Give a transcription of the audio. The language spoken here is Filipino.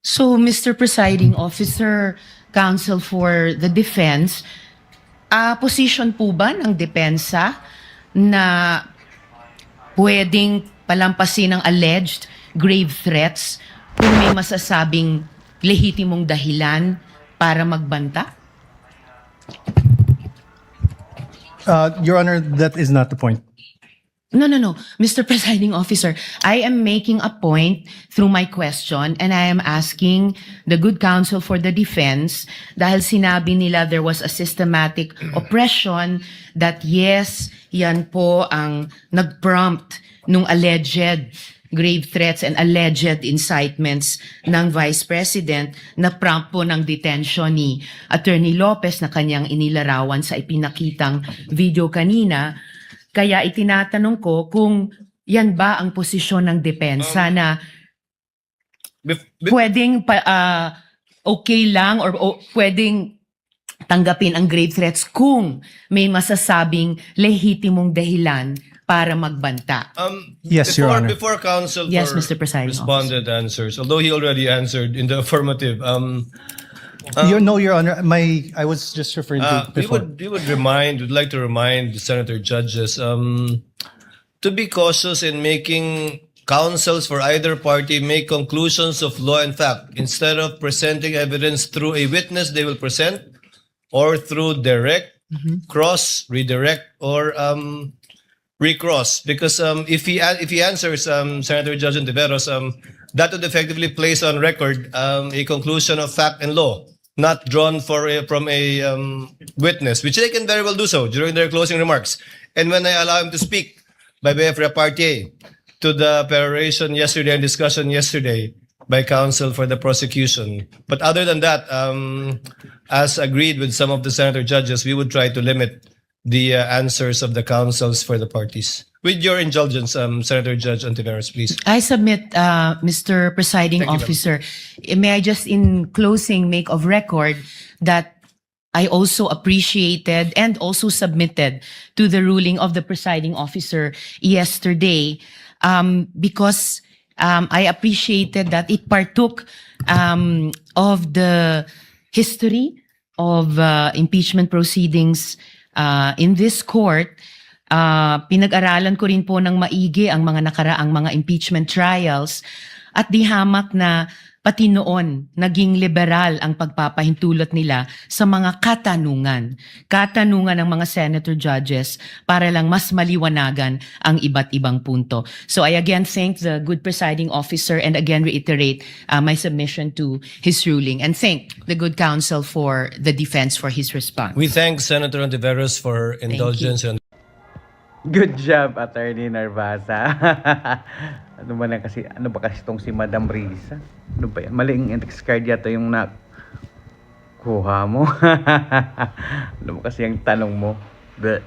So, Mr. Presiding Officer, Counsel for the Defense, position po ba ng depensa na pwedeng palampasin ng alleged grave threats kung may masasabing lehitimong dahilan para magbanta? Your Honor, that is not the point. No. Mr. Presiding Officer, I am making a point through my question and I am asking the good counsel for the defense dahil sinabi nila there was a systematic oppression that yes, yan po ang nag-prompt nung alleged grave threats and alleged incitements ng Vice President na prompt po ng detention ni Attorney Lopez na kanyang inilarawan sa ipinakitang video kanina. Kaya itinatanong ko kung yan ba ang posisyon ng depensa na pwedeng okay lang or pwedeng tanggapin ang grave threats kung may masasabing lehitimong dahilan para magbanta. Yes, Your Honor. Before counsel Yes, for Mr. Presiding responded answers, although he already answered in the affirmative, Your Honor, I was just referring to we before. would like to remind the senator judges to be cautious in making counsels for either party make conclusions of law and fact. Instead of presenting evidence through a witness they will present or through direct, cross, redirect, or recross. Because if he answers Senator Judge Ontiveros, that would effectively place on record a conclusion of fact and law, not drawn from a witness, which they can very well do so during their closing remarks. And when I allow him to speak by way of repartee to the peroration yesterday and discussion yesterday by counsel for the prosecution. But other than that, as agreed with some of the senator judges, we would try to limit the answers of the counsels for the parties. With your indulgence, Senator Judge Ontiveros, please. I submit, Mr. Presiding Thank you, Officer, may I just in closing make of record that I also appreciated and also submitted to the ruling of the presiding officer yesterday because I appreciated that it partook of the history of impeachment proceedings in this court. Pinag-aralan ko rin po ng maigi ang mga nakaraang mga impeachment trials at di hamak na pati noon naging liberal ang pagpapahintulot nila sa mga katanungan ng mga senator judges para lang mas maliwanagan ang iba't ibang punto. So I again thank the good presiding officer and again reiterate my submission to his ruling and thank the good counsel for the defense for his response. We thank Senator Ontiveros for her indulgence and Good job, Attorney Narvasa. Ano ba kasi tong si Madam Risa? Ano ba yan? Maling index card yata yung nakuha mo. Ano ba kasi yung tanong mo? But